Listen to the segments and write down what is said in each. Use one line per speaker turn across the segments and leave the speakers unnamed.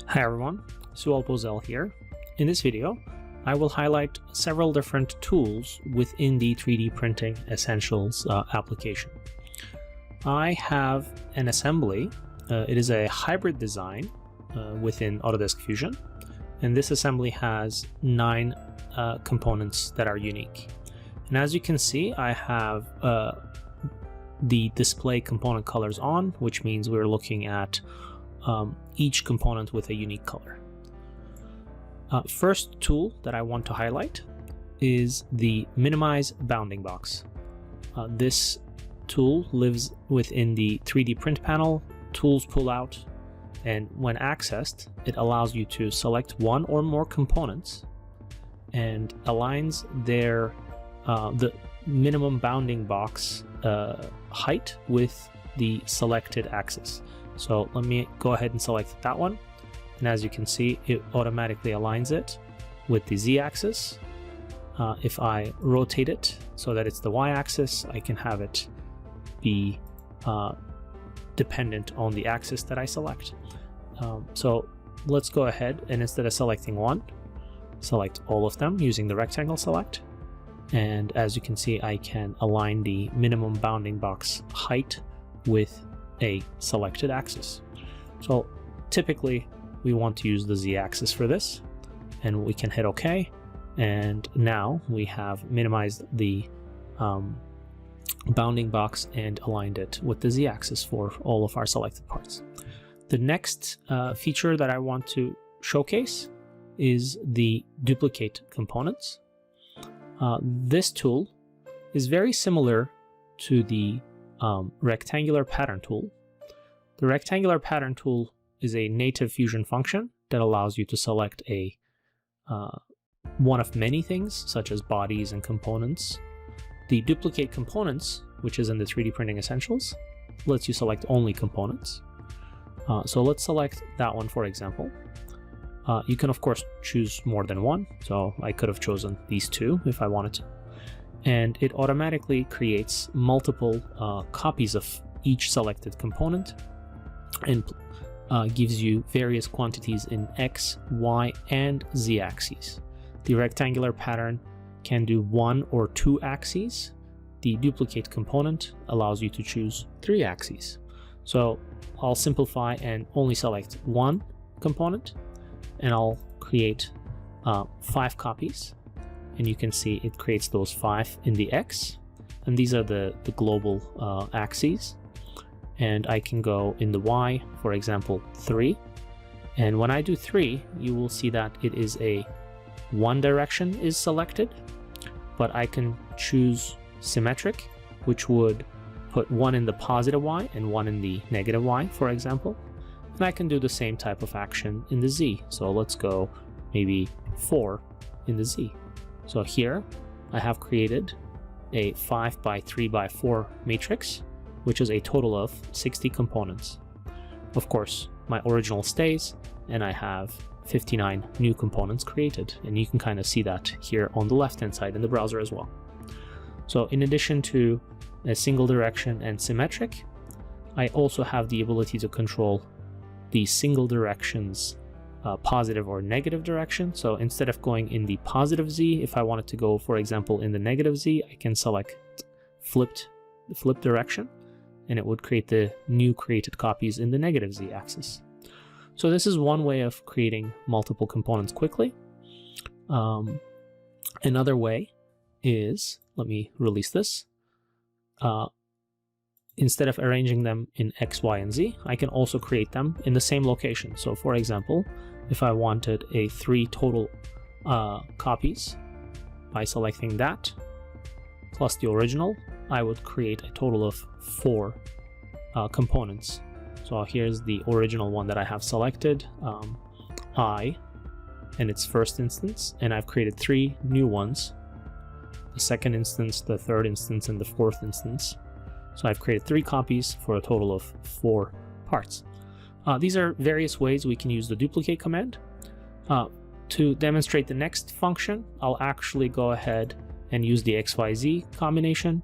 Hi everyone, Sual Bozel here. In this video, I will highlight several different tools within the 3D Printing Essentials application. I have an assembly. It is a hybrid design within Autodesk Fusion, and this assembly has 9 components that are unique. And as you can see, I have the display component colors on, which means we're looking at each component with a unique color. First tool that I want to highlight is the Minimize Bounding Box. This tool lives within the 3D print panel, tools pull out, and when accessed, it allows you to select one or more components and aligns their the minimum bounding box height with the selected axis. So let me go ahead and select that one. And as you can see, it automatically aligns it with the Z-axis. If I rotate it so that it's the Y-axis, I can have it be dependent on the axis that I select. So let's go ahead and instead of selecting one, select all of them using the rectangle select. And as you can see, I can align the minimum bounding box height with a selected axis. So typically we want to use the Z-axis for this, and we can hit OK, and now we have minimized the bounding box and aligned it with the Z-axis for all of our selected parts. The next feature that I want to showcase is the duplicate components. This tool is very similar to the rectangular pattern tool. The rectangular pattern tool is a native Fusion function that allows you to select a one of many things, such as bodies and components. The duplicate components, which is in the 3D Printing Essentials, lets you select only components. So let's select that one, for example. You can, of course, choose more than one. So I could have chosen these two if I wanted to. And it automatically creates multiple copies of each selected component and gives you various quantities in X, Y, and Z axes. The rectangular pattern can do 1 or 2 axes. The duplicate component allows you to choose 3 axes. So I'll simplify and only select one component, and I'll create 5 copies. And you can see it creates those 5 in the X, and these are the global axes. And I can go in the Y, for example, 3. And when I do 3, you will see that it is a one direction is selected, but I can choose symmetric, which would put one in the positive Y and one in the negative Y, for example. And I can do the same type of action in the Z. So let's go maybe 4 in the Z. So here I have created a 5 by 3 by 4 matrix, which is a total of 60 components. Of course, my original stays, and I have 59 new components created, and you can kind of see that here on the left-hand side in the browser as well. So in addition to a single direction and symmetric, I also have the ability to control the single directions positive or negative direction. So instead of going in the positive Z, if I wanted to go, for example, in the negative Z, I can select flip direction, and it would create the new created copies in the negative Z axis. So this is one way of creating multiple components quickly. Another way is, let me release this. Instead of arranging them in X, Y, and Z, I can also create them in the same location. So for example, if I wanted a 3 total copies, by selecting that plus the original, I would create a total of 4 components. So here's the original one that I have selected, I, in its first instance, and I've created 3 new ones, the second instance, the third instance, and the fourth instance. So I've created 3 copies for a total of 4 parts. These are various ways we can use the duplicate command. To demonstrate the next function, I'll actually go ahead and use the XYZ combination,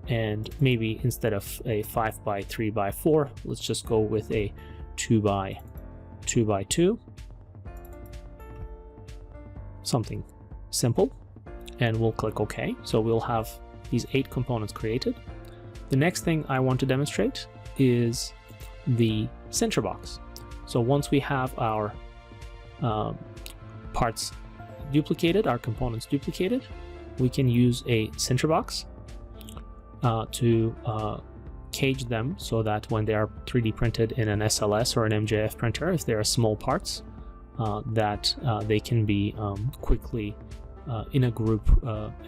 and maybe instead of a 5 by 3 by 4, let's just go with a 2 by 2 by 2, something simple, and we'll click OK. So we'll have these 8 components created. The next thing I want to demonstrate is the Sinterbox. So once we have our parts duplicated, our components duplicated, we can use a Sinterbox to cage them so that when they are 3D printed in an SLS or an MJF printer, if they are small parts, that they can be quickly in a group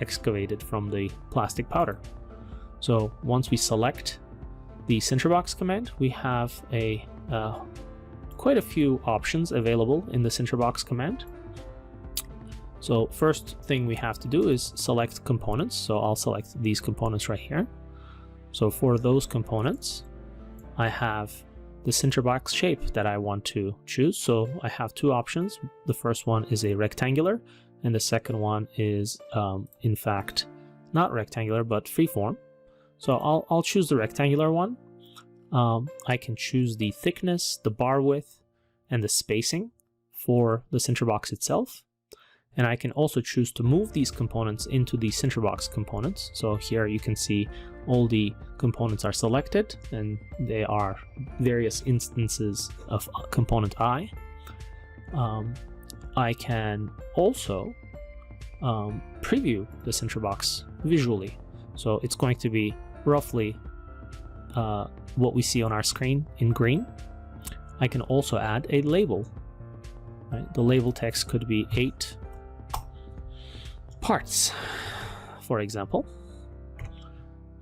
excavated from the plastic powder. So once we select the Sinterbox command, we have quite a few options available in the Sinterbox command. So first thing we have to do is select components. So I'll select these components right here. So for those components, I have the Sinterbox shape that I want to choose. So I have 2 options. The first one is a rectangular, and the second one is in fact not rectangular but freeform. So I'll choose the rectangular one. I can choose the thickness, the bar width, and the spacing for the Sinterbox itself. And I can also choose to move these components into the Sinterbox components. So here you can see all the components are selected, and they are various instances of component I. I can also preview the Sinterbox visually. So it's going to be roughly what we see on our screen in green. I can also add a label. Right? The label text could be 8 parts, for example.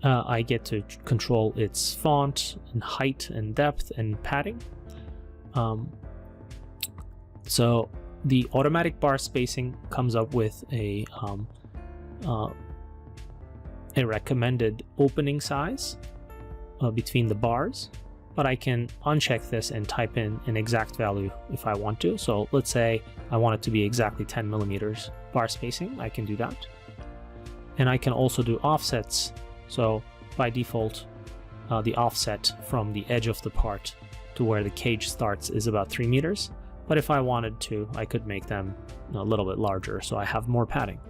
I get to control its font and height and depth and padding. So the automatic bar spacing comes up with a recommended opening size between the bars, but I can uncheck this and type in an exact value if I want to. So let's say I want it to be exactly 10 millimeters bar spacing. I can do that. And I can also do offsets. So by default, the offset from the edge of the part to where the cage starts is about 3 meters. But if I wanted to, I could make them a little bit larger, so I have more padding.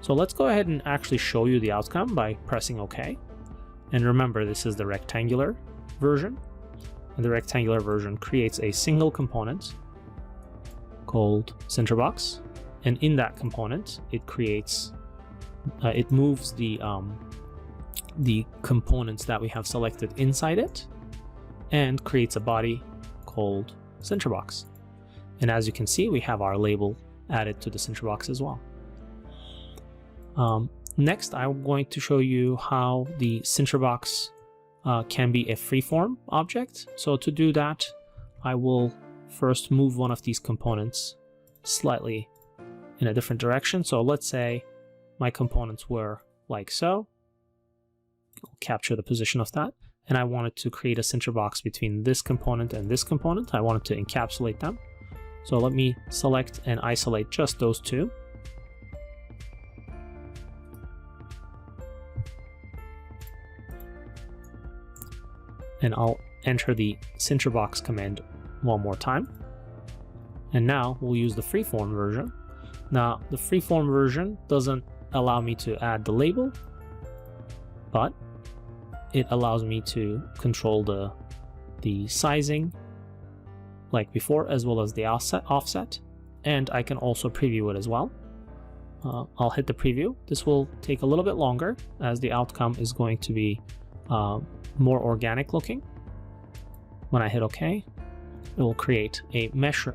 So let's go ahead and actually show you the outcome by pressing OK. And remember, this is the rectangular version. And the rectangular version creates a single component called Sinterbox. And in that component, it creates, it moves the components that we have selected inside it and creates a body called Sinterbox. And as you can see, we have our label added to the Sinterbox as well. Next, I'm going to show you how the Sinterbox can be a freeform object. So to do that, I will first move one of these components slightly in a different direction. So let's say my components were like so. I'll capture the position of that. And I wanted to create a Sinterbox between this component and this component. I wanted to encapsulate them. So let me select and isolate just those 2. And I'll enter the Sinterbox command one more time. And now we'll use the freeform version. Now, the freeform version doesn't allow me to add the label, but it allows me to control the sizing like before, as well as the offset, and I can also preview it as well. I'll hit the preview. This will take a little bit longer as the outcome is going to be more organic looking. When I hit OK, it will create a mesh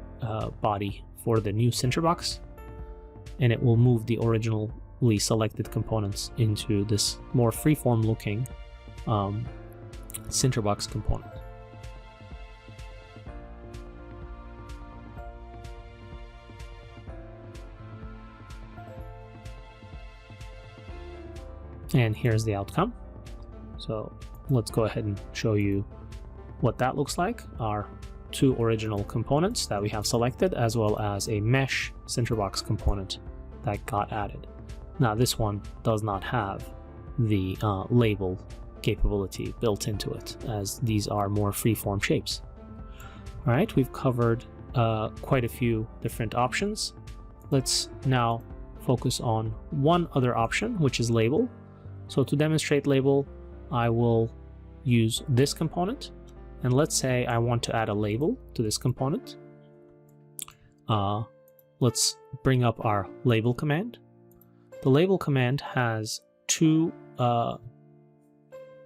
body for the new Sinterbox, and it will move the originally selected components into this more freeform looking Sinterbox component. And here's the outcome. So let's go ahead and show you what that looks like. Our 2 original components that we have selected, as well as a mesh Sinterbox component that got added. Now this one does not have the label capability built into it, as these are more freeform shapes. All right, we've covered quite a few different options let's now focus on one other option, which is label. So to demonstrate label, I will use this component. And let's say I want to add a label to this component. Let's bring up our label command. The label command has two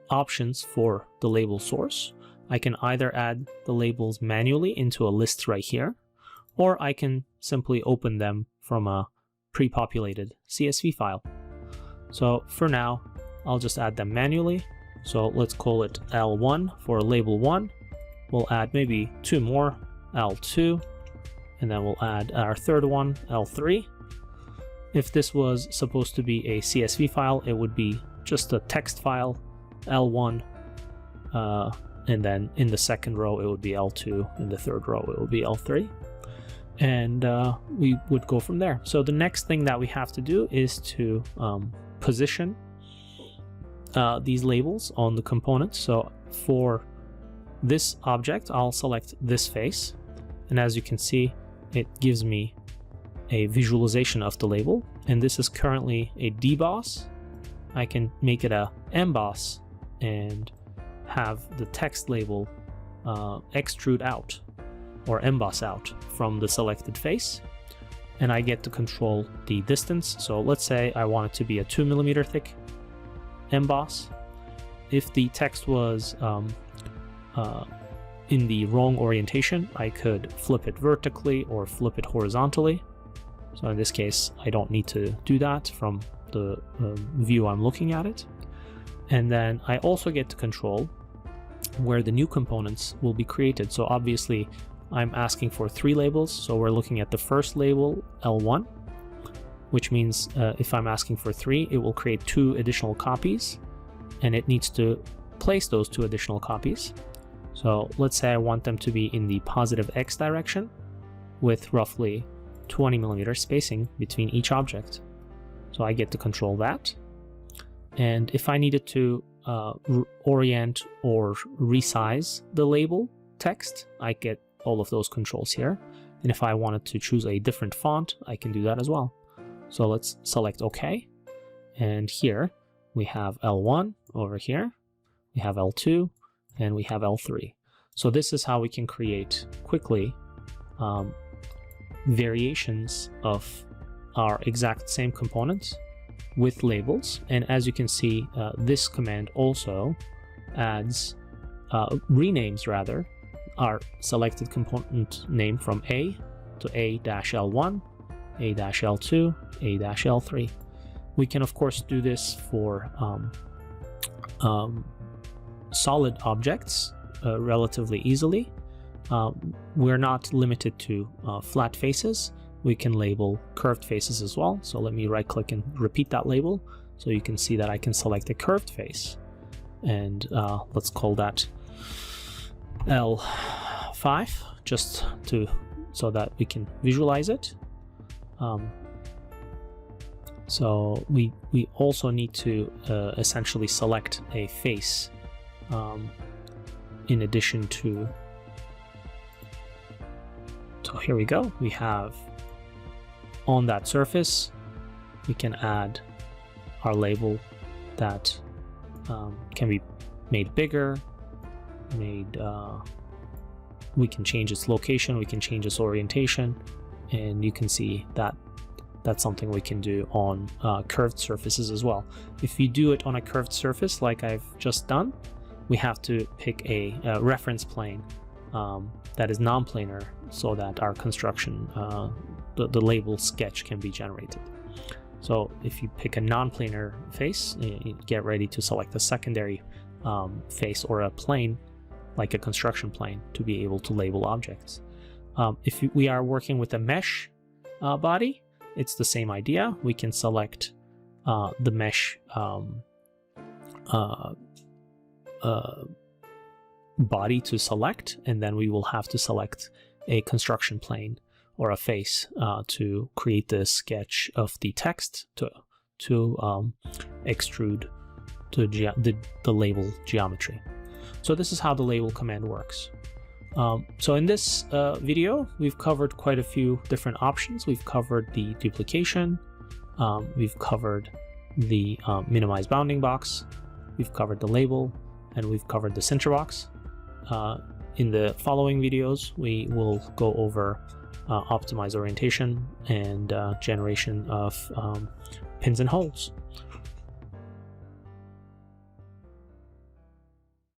options for the label source. I can either add the labels manually into a list right here, or I can simply open them from a pre-populated CSV file. So for now, I'll just add them manually. So let's call it L1 for label 1. We'll add maybe 2 more, L2, and then we'll add our third one, L3. If this was supposed to be a CSV file, it would be just a text file, L1, and then in the second row it would be L2, in the third row it would be L3, and we would go from there. So the next thing that we have to do is to position these labels on the component. So for this object, I'll select this face, and as you can see, it gives me a visualization of the label, and this is currently a deboss. I can make it a emboss and have the text label extrude out or emboss out from the selected face, and I get to control the distance. So let's say I want it to be a 2 mm thick emboss. If the text was in the wrong orientation, I could flip it vertically or flip it horizontally. So in this case, I don't need to do that from the view I'm looking at it. And then I also get to control where the new components will be created. So obviously I'm asking for 3 labels. So we're looking at the first label, L1, which means if I'm asking for 3, it will create 2 additional copies, and it needs to place those 2 additional copies. So let's say I want them to be in the positive X direction with roughly 20 mm spacing between each object. So I get to control that. And if I needed to orient or resize the label text, I get all of those controls here. And if I wanted to choose a different font, I can do that as well. So let's select OK. And here we have L1 over here, we have L2, and we have L3. So this is how we can create quickly variations of our exact same components with labels. And as you can see, this command also adds, renames rather, our selected component name from A to A-L1, A-L2, A-L3. We can of course do this for solid objects relatively easily. We're not limited to flat faces. We can label curved faces as well. So let me right click and repeat that label so you can see that I can select a curved face, and let's call that L5 just so that we can visualize it. So we also need to essentially select a face in addition to. So here we go. We have on that surface, we can add our label that can be made bigger, we can change its location, we can change its orientation, and you can see that that's something we can do on curved surfaces as well. If you do it on a curved surface like I've just done, we have to pick a reference plane that is non-planar so that our construction, the label sketch can be generated. So if you pick a non-planar face, you get ready to select a secondary face or a plane, like a construction plane, to be able to label objects. If we are working with a mesh body, it's the same idea. We can select the mesh body to select, and then we will have to select a construction plane or a face to create the sketch of the text to extrude to the label geometry. So this is how the label command works. So in this video, we've covered quite a few different options. We've covered the duplication, we've covered the minimize bounding box, we've covered the label, and we've covered the Sinterbox. In the following videos, we will go over optimize orientation and generation of pins and holes.